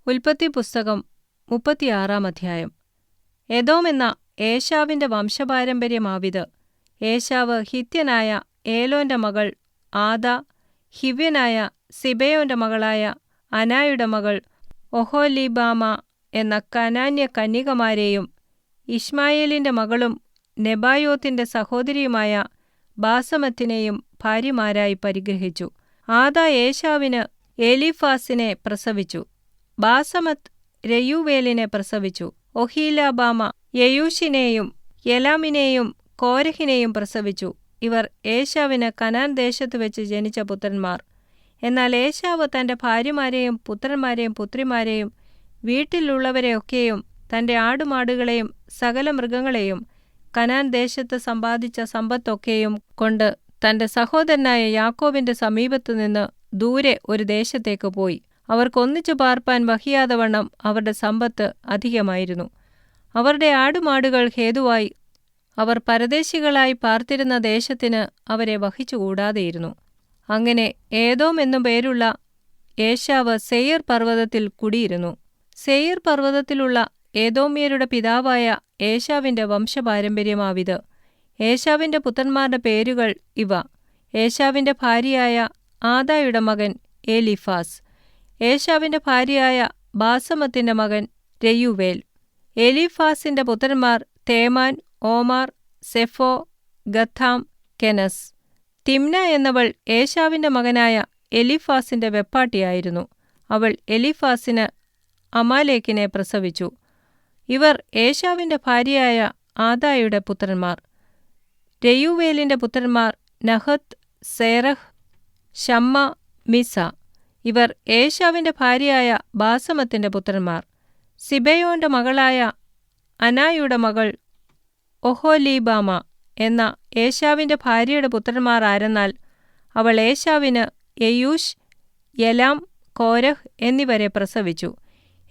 ഉൽപ്പത്തി പുസ്തകം 36 അധ്യായം. എദോം എന്ന ഏശാവിന്റെ വംശപാരമ്പര്യമാവിത്. ഏശാവ് ഹിത്യനായ ഏലോന്റെ മകൾ ആദാ, ഹിവ്യനായ സിബെയോന്റെ മകളായ അനായുടെ മകൾ ഒഹൊലീബാമാ എന്ന കനാന്യ കന്യകമാരെയും ഇശ്മായേലിന്റെ മകളും നെബായോത്തിന്റെ സഹോദരിയുമായ ബാസമത്തിനെയും ഭാര്യമാരായി പരിഗ്രഹിച്ചു. ആദാ ഏശാവിന് എലീഫാസിനെ പ്രസവിച്ചു. ബാസമത്ത് രെയൂവേലിനെ പ്രസവിച്ചു. ഒഹീലാബാമ യെയൂശിനെയും യലാമിനെയും കോരഹിനെയും പ്രസവിച്ചു. ഇവർ ഏശാവിന് കനാൻ ദേശത്ത് വെച്ച് ജനിച്ച പുത്രന്മാർ. എന്നാൽ ഏശാവ് തന്റെ ഭാര്യമാരെയും പുത്രന്മാരെയും പുത്രിമാരെയും വീട്ടിലുള്ളവരെയൊക്കെയും തന്റെ ആടുമാടുകളെയും സകല മൃഗങ്ങളെയും കനാൻ ദേശത്ത് സമ്പാദിച്ച സമ്പത്തൊക്കെയും കൊണ്ട് തന്റെ സഹോദരനായ യാക്കോബിന്റെ സമീപത്തുനിന്ന് ദൂരെ ഒരു ദേശത്തേക്ക് പോയി. അവർക്കൊന്നിച്ചു പാർപ്പാൻ വഹിയാതവണ്ണം അവരുടെ സമ്പത്ത് അധികമായിരുന്നു. അവരുടെ ആടുമാടുകൾ ഹേതുവായി അവർ പരദേശികളായി പാർത്തിരുന്ന ദേശത്തിന് അവരെ വഹിച്ചുകൂടാതെയിരുന്നു. അങ്ങനെ ഏദോം എന്നു പേരുള്ള ഏശാവ് സെയീർ പർവ്വതത്തിൽ കുടിയിരുന്നു. സെയീർ പർവ്വതത്തിലുള്ള ഏദോമ്യരുടെ പിതാവായ ഏശാവിന്റെ വംശപാരമ്പര്യമാവിത്. ഏശാവിന്റെ പുത്രന്മാരുടെ പേരുകൾ ഇവ. ഏശാവിന്റെ ഭാര്യയായ ആദായുടെ മകൻ എലീഫാസ്. ഏശാവിന്റെ ഭാര്യയായ ബാസമത്തിന്റെ മകൻ രെയൂവേൽ. എലീഫാസിന്റെ പുത്രന്മാർ തേമാൻ, ഓമാർ, സെഫോ, ഗഥാം, കെനസ്. തിമ്ന എന്നവൾ ഏശാവിന്റെ മകനായ എലീഫാസിന്റെ വെപ്പാട്ടിയായിരുന്നു. അവൾ എലീഫാസിന് അമാലേക്കിനെ പ്രസവിച്ചു. ഇവർ ഏശാവിന്റെ ഭാര്യയായ ആദായുടെ പുത്രന്മാർ. രെയൂവേലിന്റെ പുത്രന്മാർ നഹത്ത്, സേറഹ്, ശമ്മ, മിസ. ഇവർ ഏശാവിന്റെ ഭാര്യയായ ബാസമത്തിന്റെ പുത്രന്മാർ. സിബെയോന്റെ മകളായ അനായുടെ മകൾ ഒഹൊലീബാമ എന്ന ഏശാവിന്റെ ഭാര്യയുടെ പുത്രന്മാർ ആരെന്നാൽ അവൾ ഏശാവിന് യെയൂശ്, യലാം, കോരഹ് എന്നിവരെ പ്രസവിച്ചു.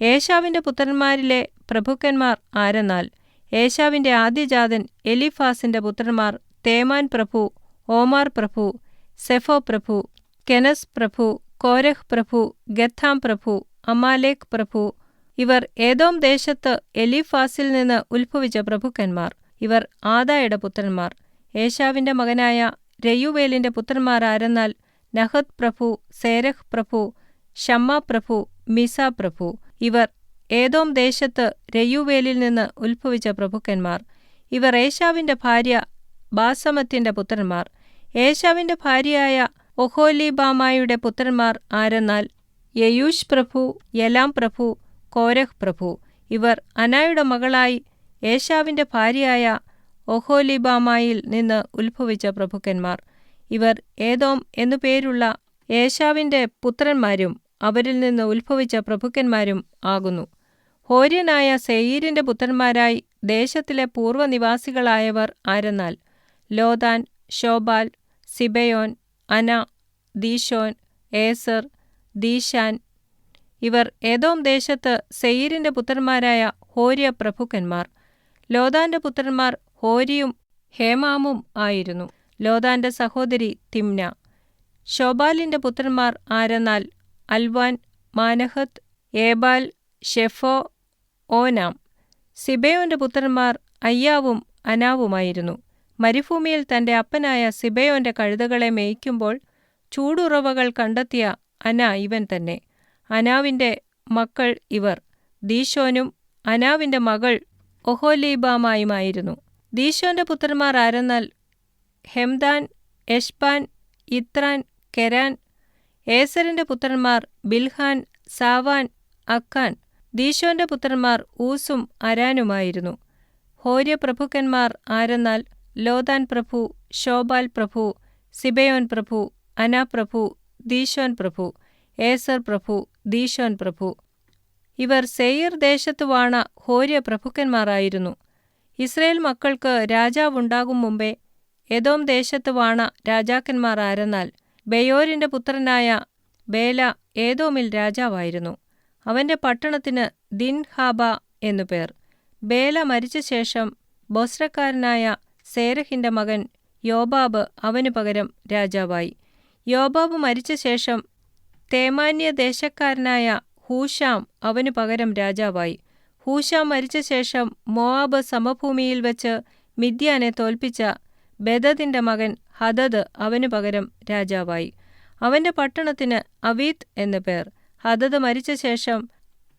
ഏശാവിന്റെ പുത്രന്മാരിലെ പ്രഭുക്കന്മാർ ആരെന്നാൽ ഏശാവിന്റെ ആദ്യജാതൻ എലീഫാസിന്റെ പുത്രന്മാർ തേമാൻ പ്രഭു, ഓമാർ പ്രഭു, സെഫോ പ്രഭു, കെനസ് പ്രഭു, കോരഹ് പ്രഭു, ഗഥാം പ്രഭു, അമാലേക് പ്രഭു. ഇവർ ഏദോം ദേശത്ത് എലീഫാസിൽ നിന്ന് ഉത്ഭവിച്ച പ്രഭുക്കന്മാർ. ഇവർ ആദായുടെ പുത്രന്മാർ. ഏശാവിന്റെ മകനായ രെയൂവേലിന്റെ പുത്രന്മാർ ആരെന്നാൽ നഹത്ത് പ്രഭു, സേരഹ് പ്രഭു, ശമ്മ പ്രഭു, മിസ പ്രഭു. ഇവർ ഏദോം ദേശത്ത് രെയൂവേലിൽ നിന്ന് ഉത്ഭവിച്ച പ്രഭുക്കന്മാർ. ഇവർ ഏശാവിന്റെ ഭാര്യ ബാസമത്തിന്റെ പുത്രന്മാർ. ഏശാവിന്റെ ഭാര്യയായ ഒഹൊലീബാമായുടെ പുത്രന്മാർ ആരെന്നാൽ യെയൂശ് പ്രഭു, യലാം പ്രഭു, കോരഹ് പ്രഭു. ഇവർ അനായുടെ മകളായി ഏശാവിന്റെ ഭാര്യയായ ഒഹൊലീബാമായിൽ നിന്ന് ഉത്ഭവിച്ച പ്രഭുക്കന്മാർ. ഇവർ ഏദോം എന്നു പേരുള്ള ഏശാവിന്റെ പുത്രന്മാരും അവരിൽ നിന്ന് ഉത്ഭവിച്ച പ്രഭുക്കന്മാരും ആകുന്നു. ഹോര്യനായ സെയീരിന്റെ പുത്രന്മാരായി ദേശത്തിലെ പൂർവ്വനിവാസികളായവർ ആരെന്നാൽ ലോതാൻ, ശോബാൽ, സിബെയോൻ, അന, ദീശോൻ, ഏസർ, ദീശാൻ. ഇവർ ഏദോം ദേശത്ത് സെയീരിന്റെ പുത്രന്മാരായ ഹോര്യ പ്രഭുക്കന്മാർ. ലോതാന്റെ പുത്രന്മാർ ഹോരിയും ഹേമാമും ആയിരുന്നു. ലോതാന്റെ സഹോദരി തിമ്ന. ശോബാലിന്റെ പുത്രന്മാർ ആരെന്നാൽ അൽവാൻ, മാനഹത്ത്, ഏബാൽ, ഷെഫോ, ഓനാം. സിബെയോന്റെ പുത്രന്മാർ അയ്യാവും അനാവുമായിരുന്നു. മരുഭൂമിയിൽ തന്റെ അപ്പനായ സിബെയോന്റെ കഴുതകളെ മേയ്ക്കുമ്പോൾ ചൂടുറവകൾ കണ്ടെത്തിയ അന ഇവൻ തന്നെ. അനാവിന്റെ മക്കൾ ഇവർ. ദീശോനും അനാവിന്റെ മകൾ ഒഹൊലീബാമായുമായിരുന്നു. ദീശോന്റെ പുത്രന്മാർ ആരെന്നാൽ ഹെംദാൻ, എഷ്ബാൻ, ഇത്രാൻ, കെരാൻ. ഏസരിന്റെ പുത്രന്മാർ ബിൽഹാൻ, സാവാൻ, അക്കാൻ. ദീശോന്റെ പുത്രന്മാർ ഊസും അരാനുമായിരുന്നു. ഹോര്യ പ്രഭുക്കന്മാർ ആരെന്നാൽ ലോതാൻ പ്രഭു, ശോബാൽ പ്രഭു, സിബെയോൻ പ്രഭു, അന പ്രഭു, ദീശോൻ പ്രഭു, ഏസർ പ്രഭു, ദീശോൻ പ്രഭു. ഇവർ സെയീർ ദേശത്ത് വാണ ഹോര്യ പ്രഭുക്കന്മാരായിരുന്നു. ഇസ്രയേൽ മക്കൾക്ക് രാജാവുണ്ടാകും മുമ്പേ എദോം ദേശത്ത് വാണ രാജാക്കന്മാർ ആരെന്നാൽ ബെയോരിന്റെ പുത്രനായ ബേല ഏദോമിൽ രാജാവായിരുന്നു. അവന്റെ പട്ടണത്തിന് ദിൻഹാബ എന്നു പേർ. ബേല മരിച്ചശേഷം ബൊസ്രക്കാരനായ സേരഹിന്റെ മകൻ യോബാബ് അവനു പകരം രാജാവായി. യോബാബ് മരിച്ചശേഷം തേമാന്യ ദേശക്കാരനായ ഹൂശാം അവനു പകരം രാജാവായി. ഹൂശാം മരിച്ച ശേഷം മോവാബ് സമഭൂമിയിൽ വച്ച് മിദ്യാനെ തോൽപ്പിച്ച ബെദദിന്റെ മകൻ ഹദദ് അവനു പകരം രാജാവായി. അവന്റെ പട്ടണത്തിന് അവീത്ത് എന്നു പേർ. ഹദദ് മരിച്ച ശേഷം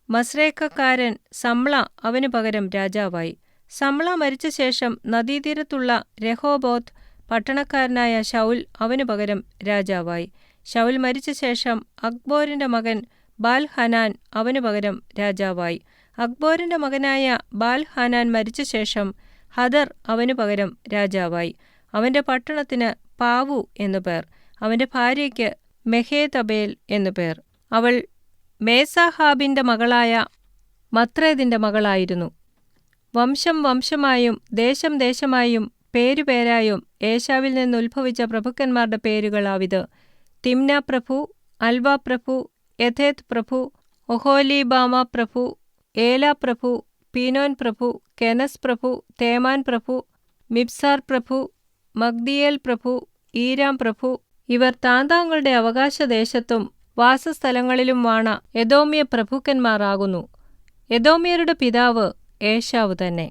മസ്രേക്കക്കാരൻ സമ്ല അവനു പകരം രാജാവായി. സമ്ല മരിച്ച ശേഷം നദീതീരത്തുള്ള രഹോബോത്ത് പട്ടണക്കാരനായ ശൗൽ അവനു പകരം രാജാവായി. ശൗൽ മരിച്ച ശേഷം അക്ബോരിന്റെ മകൻ ബാൽ-ഹാനാൻ അവനു പകരം രാജാവായി. അക്ബോരിന്റെ മകനായ ബാൽ-ഹാനാൻ മരിച്ച ശേഷം ഹദർ അവനു പകരം രാജാവായി. അവന്റെ പട്ടണത്തിന് പാവു എന്നു പേർ. അവന്റെ ഭാര്യയ്ക്ക് മെഹേതബേൽ എന്നു പേർ. അവൾ മേസാഹാബിന്റെ മകളായ മത്രേദിന്റെ മകളായിരുന്നു. വംശം വംശമായും ദേശം ദേശമായും പേരുപേരായും ഏശാവിൽ നിന്നുത്ഭവിച്ച പ്രഭുക്കന്മാരുടെ പേരുകളാവിത്: തിമ്ന പ്രഭു, അൽവ പ്രഭു, യഥേത് പ്രഭു, ഒഹോലീബാമ പ്രഭു, ഏല പ്രഭു, പീനോൻ പ്രഭു, കെനസ് പ്രഭു, തേമാൻ പ്രഭു, മിബ്സാർ പ്രഭു, മഗ്ദിയേൽ പ്രഭു, ഈരാം പ്രഭു. ഇവർ താന്താങ്ങളുടെ അവകാശദേശത്തും വാസസ്ഥലങ്ങളിലും വാണ എദോമ്യ പ്രഭുക്കന്മാർ ആകുന്നു. എദോമ്യരുടെ പിതാവ് ഏശാവ് തന്നെ.